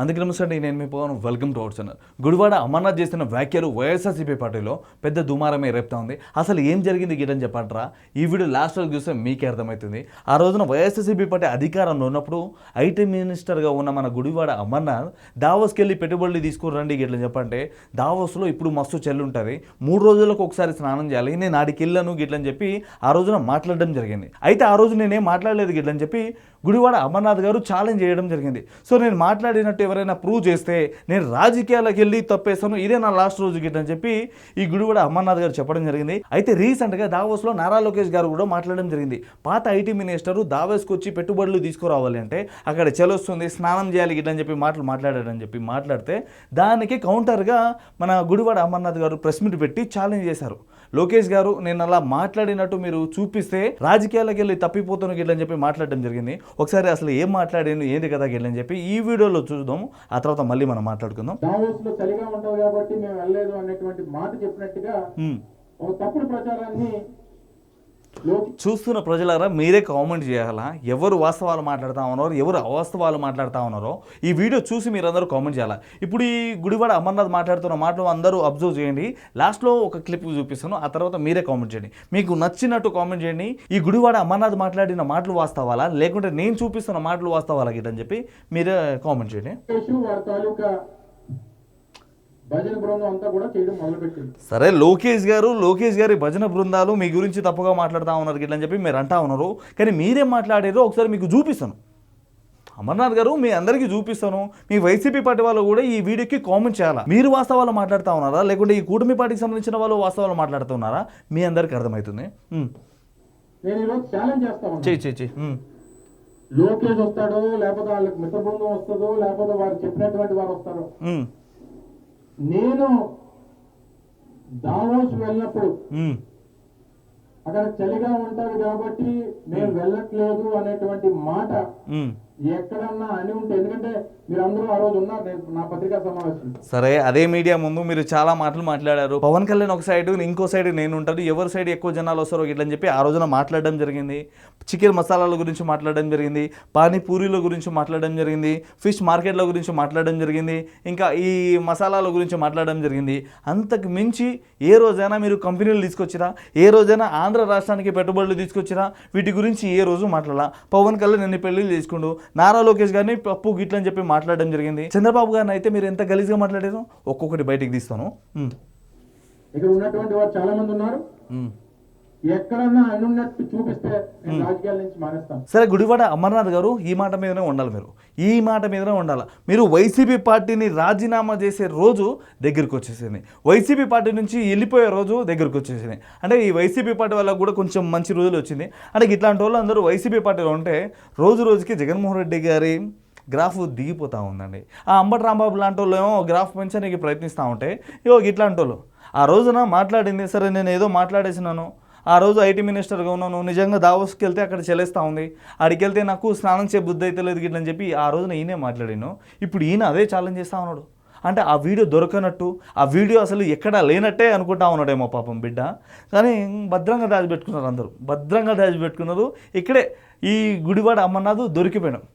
అందుకే నమస్తే, నేను మీ Pavan. Welcome to our channel. Gudivada Amarnath చేసిన వ్యాఖ్యలు వైఎస్ఆర్సీపీ పార్టీలో పెద్ద దుమారమే రేపుతా ఉంది. అసలు ఏం జరిగింది గిటని చెప్పంటారా? ఈ వీడియో లాస్ట్ వరకు చూస్తే మీకే అర్థమవుతుంది. ఆ రోజున వైఎస్ఆర్సీపీ పార్టీ అధికారంలో ఉన్నప్పుడు ఐటీ మినిస్టర్గా ఉన్న మన గుడివాడ అమర్నాథ్ దావోస్కి వెళ్ళి పెట్టుబడులు తీసుకురండి గిట్లని చెప్పంటే, దావోస్లో ఇప్పుడు మస్తు చెల్లు ఉంటుంది, 3 రోజులకు ఒకసారి స్నానం చేయాలి, నేను ఆడికి వెళ్ళను గిట్లని చెప్పి ఆ రోజున మాట్లాడడం జరిగింది. అయితే ఆ రోజు నేనేం మాట్లాడలేదు గిట్లని చెప్పి గుడివాడ అమర్నాథ్ గారు ఛాలెంజ్ చేయడం జరిగింది. సో నేను మాట్లాడినట్టు ఎవరైనా ప్రూవ్ చేస్తే నేను రాజకీయాలకు వెళ్ళి తప్పేస్తాను, ఇదే నా లాస్ట్ రోజు గిట్టని చెప్పి ఈ గుడివాడ అమర్నాథ్ గారు చెప్పడం జరిగింది. అయితే రీసెంట్గా దావోస్లో నారా లోకేష్ గారు కూడా మాట్లాడడం జరిగింది. పాత ఐటీ మినిస్టర్ దావోస్కి వచ్చి పెట్టుబడులు తీసుకురావాలి అంటే అక్కడ చెలొస్తుంది, స్నానం చేయాలి గిట్టని చెప్పి మాట్లాడాడని చెప్పి మాట్లాడితే దానికి కౌంటర్గా మన గుడివాడ అమర్నాథ్ గారు ప్రెస్ మీట్ పెట్టి ఛాలెంజ్ చేశారు. లోకేష్ గారు, నేను అలా మాట్లాడినట్టు మీరు చూపిస్తే రాజకీయాలకు వెళ్ళి తప్పిపోతాను గిట్లని చెప్పి మాట్లాడడం జరిగింది. ఒకసారి అసలు ఏం మాట్లాడాను ఏంది కదా గిట్లని చెప్పి ఈ వీడియోలో చూద్దాం, ఆ తర్వాత మళ్ళీ మనం మాట్లాడుకుందాం. దావోస్లో చలిగా ఉంటావు కాబట్టి మేము వెళ్ళలేదు అనేటువంటి మాట చెప్పినట్టుగా ఒక తప్పుడు ప్రచారాన్ని చూస్తున్న ప్రజలారా మీరే కామెంట్ చేయాలా, ఎవరు వాస్తవాలు మాట్లాడుతూ ఉన్నారో ఎవరు అవాస్తవాలు మాట్లాడుతూ ఉన్నారో ఈ వీడియో చూసి మీరందరూ కామెంట్ చేయాలా. ఇప్పుడు ఈ గుడివాడ అమర్నాథ్ మాట్లాడుతున్న మాటలు అందరూ అబ్జర్వ్ చేయండి. లాస్ట్లో ఒక క్లిప్ చూపిస్తాను, ఆ తర్వాత మీరే కామెంట్ చేయండి. మీకు నచ్చినట్టు కామెంట్ చేయండి. ఈ గుడివాడ అమర్నాథ్ మాట్లాడిన మాటలు వాస్తవాలా లేకుంటే నేను చూపిస్తున్న మాటలు వాస్తవాలా గిట్టని చెప్పి మీరే కామెంట్ చేయండి. భజన బృందం అంతా కూడా చేయడం మొదలుపెట్టింది. సరే, లోకేష్ గారి భజన బృందాలు మీ గురించి తప్పుగా మాట్లాడుతూ ఉన్నారు గిట్లని చెప్పి మీరు అంటా ఉన్నారు. కానీ మీరేం మాట్లాడారో ఒకసారి మీకు చూపిస్తాను. అమర్నాథ్ గారు మీ అందరికీ చూపిస్తాను. మీ వైసీపీ పార్టీ వాళ్ళు కూడా ఈ వీడియోకి కామెంట్ చేయాలా, మీరు వాస్తవాలు మాట్లాడుతూ ఉన్నారా లేకుంటే ఈ కూటమి పార్టీకి సంబంధించిన వాళ్ళు వాస్తవాలు మాట్లాడుతున్నారా మీ అందరికీ అర్థమవుతుంది. నేను ఈరోజు ఛాలెంజ్ చేస్తాను, చెయ్యి. లోకేష్ వస్తాడో లేకపోతే వాళ్ళకి మిత్ర బృందం వస్తుందో లేకపోతే వారు చెప్పినటువంటి వారు వస్తారో, నేను దావోస్ వెళ్ళినప్పుడు అక్కడ చలిగా ఉంటది కాబట్టి నేను వెళ్ళట్లేదు అనేటువంటి మాట ఎక్కడన్నా అని ఉంటే, ఎందుకంటే మీరు అందరూ ఆ రోజు ఉన్నారు నా పత్రికా సమావేశం. సరే, అదే మీడియా ముందు మీరు చాలా మాటలు మాట్లాడారు. పవన్ కళ్యాణ్ ఒక సైడ్, ఇంకో సైడ్ నేను ఉంటాను, ఎవరి సైడ్ ఎక్కువ జనాలు వస్తారో ఇట్లని చెప్పి ఆ రోజున మాట్లాడడం జరిగింది. చికెన్ మసాలాల గురించి మాట్లాడడం జరిగింది, పానీపూరీల గురించి మాట్లాడడం జరిగింది, ఫిష్ మార్కెట్ల గురించి మాట్లాడడం జరిగింది, ఇంకా ఈ మసాలాల గురించి మాట్లాడడం జరిగింది. అంతకు మించి ఏ రోజైనా మీరు కంపెనీలు తీసుకొచ్చిరా, ఏ రోజైనా ఆంధ్ర రాష్ట్రానికి పెట్టుబడులు తీసుకొచ్చిరా, వీటి గురించి ఏ రోజు మాట్లాడాల. పవన్ కళ్యాణ్ ఎన్ని పెళ్లిళ్ళు చేసుకుంటూ నారా లోకేష్ గారిని పప్పు గిట్లని చెప్పి మాట్లాడడం జరిగింది. చంద్రబాబు గారిని అయితే మీరు ఎంత గలీజ్గా మాట్లాడారు, ఒక్కొక్కటి బయటికి తీస్తాను. ఇక్కడ ఉన్నటువంటి వారు చాలా మంది ఉన్నారు, ఎక్కడన్నా అనున్నట్టు చూపిస్తే రాజకీయాల నుంచి మానేస్తాను. సరే, గుడివాడ అమర్నాథ్ గారు ఈ మాట మీదనే ఉండాలి, మీరు ఈ మాట మీదనే ఉండాలి. మీరు వైసీపీ పార్టీని రాజీనామా చేసే రోజు దగ్గరికి వచ్చేసింది, వైసీపీ పార్టీ నుంచి వెళ్ళిపోయే రోజు దగ్గరికి వచ్చేసింది. అంటే ఈ వైసీపీ పార్టీ వాళ్ళకు కూడా కొంచెం మంచి రోజులు వచ్చింది. అంటే ఇట్లాంటి వాళ్ళు అందరూ వైసీపీ పార్టీలో ఉంటే రోజు రోజుకి జగన్మోహన్ రెడ్డి గారి గ్రాఫ్ దిగిపోతూ ఉందండి. ఆ అంబటి రాంబాబు లాంటి వాళ్ళు ఏమో గ్రాఫ్ పెంచడానికి ప్రయత్నిస్తూ ఉంటే ఇట్లాంటి వాళ్ళు ఆ రోజున మాట్లాడింది. సరే, నేను ఏదో మాట్లాడేసినాను, ఆ రోజు ఐటీ మినిస్టర్గా ఉన్నాను, నిజంగా దావోస్కి వెళ్తే అక్కడ చెల్లేస్తూ ఉంది, ఆడికి వెళ్తే నాకు స్నానం చే బుద్ధి అయితే లేదు గిట్లని చెప్పి ఆ రోజున ఈయనే మాట్లాడాను. ఇప్పుడు ఈయన అదే ఛాలెంజ్ చేస్తూ ఉన్నాడు. అంటే ఆ వీడియో దొరకనట్టు, ఆ వీడియో అసలు ఎక్కడా లేనట్టే అనుకుంటా ఉన్నాడేమో పాపం బిడ్డ. కానీ భద్రంగా దాచిపెట్టుకున్నారు, అందరూ భద్రంగా దాచిపెట్టుకున్నారు. ఇక్కడే ఈ గుడివాడ అమర్నాథ్ దొరికిపోయినాం,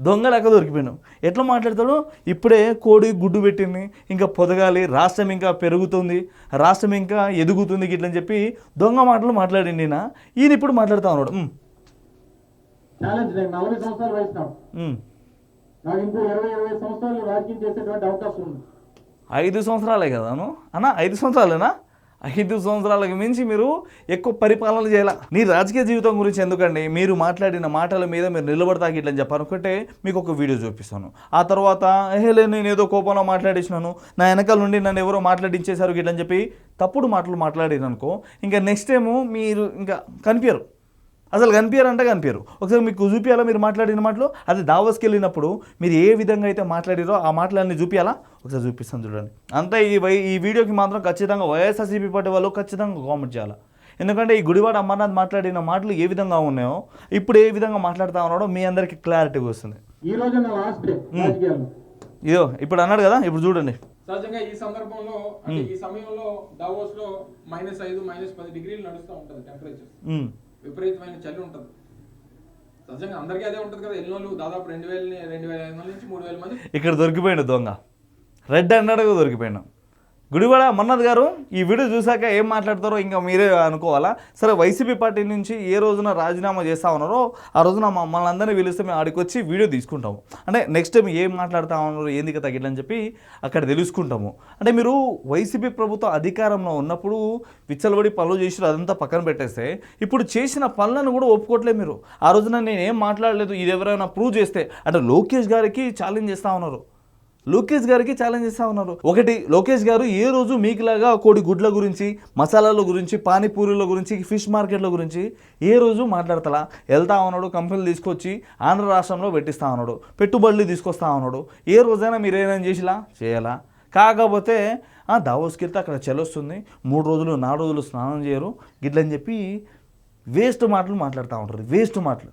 దొంగలాగా దొరికిపోయినాం. ఎట్లా మాట్లాడతాడు, ఇప్పుడే కోడి గుడ్డు పెట్టింది, ఇంకా పొదగాలి, రాష్ట్రం ఇంకా పెరుగుతుంది, రాష్ట్రం ఇంకా ఎదుగుతుంది గిట్లని చెప్పి దొంగ మాటలు మాట్లాడింది. ఈయన ఇప్పుడు మాట్లాడుతూ ఉన్నాడు. ఛాలెంజ్, నేను 40 సంవత్సరాలు వయసు, నాకు ఇంకో 20-25 సంవత్సరాలు రాజకీయం చేసేటువంటి అవకాశం ఉంది. 5 సంవత్సరాలే కదాను అన్న, 5 సంవత్సరాలేనా? 5 సంవత్సరాలకు మించి మీరు ఎక్కువ పరిపాలన చేయాల. నీ రాజకీయ జీవితం గురించి ఎందుకండి, మీరు మాట్లాడిన మాటల మీద మీరు నిలబడతాకి ఇట్లని చెప్పారనుకుంటే మీకు ఒక వీడియో చూపిస్తాను. ఆ తర్వాత నేను ఏదో కోపంలో మాట్లాడేసినాను, నా వెనకాల నుండి నన్ను ఎవరో మాట్లాడించేశారు గిట్లని చెప్పి తప్పుడు మాటలు మాట్లాడిననుకో, ఇంకా నెక్స్ట్ టైము మీరు ఇంకా కనిపించరు, అసలు కనిపించరు. ఒకసారి మీకు చూపించాలా మీరు మాట్లాడిన మాటలు. అది దావోస్కి వెళ్ళినప్పుడు మీరు ఏ విధంగా అయితే మాట్లాడారో ఆ మాటలన్నీ చూపించాలా, ఒకసారి చూపిస్తాను చూడండి. అంతా ఈ వీడియోకి మాత్రం ఖచ్చితంగా వైఎస్ఆర్సీపీ పార్టీ వాళ్ళు ఖచ్చితంగా కామెంట్ చేయాలి. ఎందుకంటే ఈ గుడివాడ అమర్నాథ్ మాట్లాడిన మాటలు ఏ విధంగా ఉన్నాయో, ఇప్పుడు ఏ విధంగా మాట్లాడుతూ ఉన్నాడో మీ అందరికీ క్లారిటీగా వస్తుంది. ఈ రోజు నా లాస్ట్ డే రాజకీయాల్లో. ఇదో ఇప్పుడు అన్నాడు కదా, ఇప్పుడు చూడండి. సహజంగా ఈ సందర్భంలో అంటే ఈ సమయంలో దావోస్ లో -5, -10 డిగ్రీలు నడుస్తూ ఉంటుంది టెంపరేచర్, విపరీతమైన చలి ఉంటుంది. సహజంగా అందరికీ అదే ఉంటుంది కదా. ఎన్నోళ్ళు దాదాపు 2,500 నుంచి 3,000 మంది ఇక్కడ దొరికిపోయిండు దొంగ, రెడ్ అన్నాడు దొరికిపోయాడు. గుడివాడ అమర్నాథ్ గారు ఈ వీడియో చూసాక ఏం మాట్లాడతారో ఇంకా మీరే అనుకోవాలా. సరే, వైసీపీ పార్టీ నుంచి ఏ రోజున రాజీనామా చేస్తా ఉన్నారో ఆ రోజున మమ్మల్ని అందరినీ పిలిస్తే మేము ఆడికి వచ్చి వీడియో తీసుకుంటాము. అంటే నెక్స్ట్ టైం ఏం మాట్లాడుతూ ఉన్నారు, ఏంది తగ్గిట్లని చెప్పి అక్కడ తెలుసుకుంటాము. అంటే మీరు వైసీపీ ప్రభుత్వం అధికారంలో ఉన్నప్పుడు విచ్చలబడి పనులు చేసి అదంతా పక్కన పెట్టేస్తే ఇప్పుడు చేసిన పనులను కూడా ఒప్పుకోవట్లేదు మీరు. ఆ రోజున నేను ఏం మాట్లాడలేదు, ఇది ఎవరైనా ప్రూవ్ చేస్తే అంటే లోకేష్ గారికి ఛాలెంజ్ చేస్తూ ఉన్నారు. లోకేష్ గారికి ఛాలెంజ్ చేస్తూ ఉన్నారు. ఒకటి, లోకేష్ గారు ఏ రోజు మీకులాగా కోడి గుడ్ల గురించి, మసాలాల గురించి, పానీపూరీల గురించి, ఫిష్ మార్కెట్ల గురించి ఏ రోజు మాట్లాడతలా. వెళ్తా ఉన్నాడు, కంపెనీలు తీసుకొచ్చి ఆంధ్ర రాష్ట్రంలో పెట్టిస్తూ ఉన్నాడు, పెట్టుబడులు తీసుకొస్తా ఉన్నాడు. ఏ రోజైనా మీరు ఏమైనా చేయాలా? కాకపోతే దావోస్కి వెళ్తే అక్కడ చెలొస్తుంది, 3 రోజులు 4 రోజులు స్నానం చేయరు గిట్లని చెప్పి వేస్ట్ మాటలు మాట్లాడుతూ ఉంటారు, వేస్ట్ మాటలు.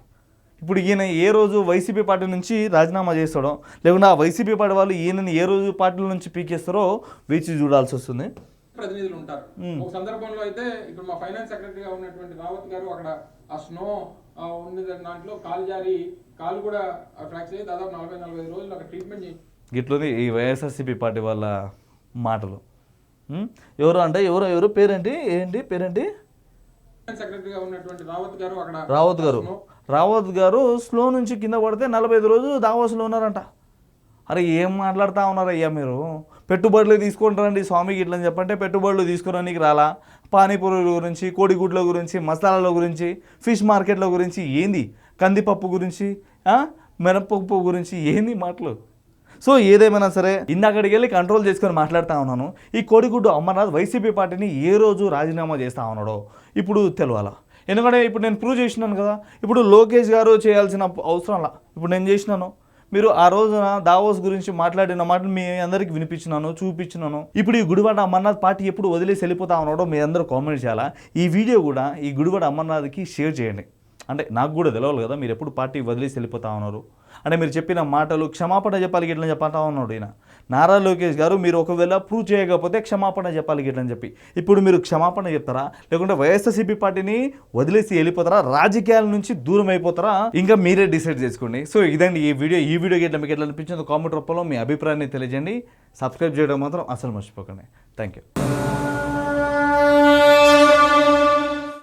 ఇప్పుడు ఈయన ఏ రోజు వైసీపీ పార్టీ నుంచి రాజీనామా చేస్తాడో, లేకుంటే ఆ వైసీపీ పార్టీ వాళ్ళు ఈయనని ఏ రోజు పార్టీల నుంచి పీకేస్తారో వేచి చూడాల్సి వస్తుంది. ప్రతినిధులు ఉంటారు. ఒక సందర్భంలో అయితే ఇప్పుడు మా ఫైనాన్స్ సెక్రటరీగా ఉన్నటువంటి రావత్ గారు అక్కడ ఆ స్నో ఉన్న దాంట్లో కాలు జారి కాలు కూడా ఫ్రాక్చర్ అయ్యి దాదాపు 40-45 రోజులు అక్కడ ట్రీట్మెంట్ చేసి గిట్లుంది ఈ వైఎస్ఆర్సీపీ పార్టీ వాళ్ళ మాటలు. ఎవరు అంటే ఎవరు పేరేంటి సెక్రటరీగా ఉన్నటువంటి రావత్ గారు స్లో నుంచి కింద పడితే 45 రోజులు దావోస్లో ఉన్నారంట. అరే ఏం మాట్లాడుతూ ఉన్నారు అయ్యా మీరు? పెట్టుబడులు తీసుకుంటారండి స్వామికి ఇట్లని చెప్పంటే పెట్టుబడులు తీసుకురానికి రాలా. పానీపూరీల గురించి, కోడిగుడ్ల గురించి, మసాలాల గురించి, ఫిష్ మార్కెట్ల గురించి, ఏంది కందిపప్పు గురించి, మినపప్పు గురించి ఏంది మాటలు? సో ఏదేమైనా సరే ఇందాకడికి వెళ్ళి కంట్రోల్ చేసుకొని మాట్లాడుతూ ఉన్నాను. ఈ కోడిగుడ్డు అమర్నాథ్ వైసీపీ పార్టీని ఏ రోజు రాజీనామా చేస్తూ ఉన్నాడో ఇప్పుడు తెలవాలా. ఎందుకంటే ఇప్పుడు నేను ప్రూవ్ చేసినాను కదా, ఇప్పుడు లోకేష్ గారు చేయాల్సిన అవసరంలా ఇప్పుడు నేను చేసినాను. మీరు ఆ రోజున దావోస్ గురించి మాట్లాడిన మాటలు మీ అందరికి వినిపించినాను, చూపించినాను. ఇప్పుడు ఈ గుడివాడ అమర్నాథ్ పార్టీ ఎప్పుడు వదిలేసి వెళ్ళిపోతా ఉన్నాడో మీ అందరూ కామెంట్ చేయాలా. ఈ వీడియో కూడా ఈ గుడివాడ అమర్నాథ్కి షేర్ చేయండి. అంటే నాకు కూడా తెలవాలి కదా మీరు ఎప్పుడు పార్టీ వదిలేసి వెళ్ళిపోతా ఉన్నారు. అంటే మీరు చెప్పిన మాటలు క్షమాపణ చెప్పాలి గిట్లని చెప్పతా ఉన్నాడు ఈయన నారా లోకేష్ గారు. మీరు ఒకవేళ ప్రూవ్ చేయకపోతే క్షమాపణ చెప్పాలి గిట్లని చెప్పి ఇప్పుడు మీరు క్షమాపణ చెప్తారా, లేకుంటే వైఎస్ఆర్సీపీ పార్టీని వదిలేసి వెళ్ళిపోతారా, రాజకీయాల నుంచి దూరం అయిపోతారా, ఇంకా మీరే డిసైడ్ చేసుకోండి. సో ఇదండి ఈ వీడియో గిట్ల మీకు ఎట్లా అనిపించిందో కామెంట్ రూపంలో మీ అభిప్రాయాన్ని తెలియజేయండి. సబ్స్క్రైబ్ చేయడం మాత్రం అసలు మర్చిపోకండి. Thank you.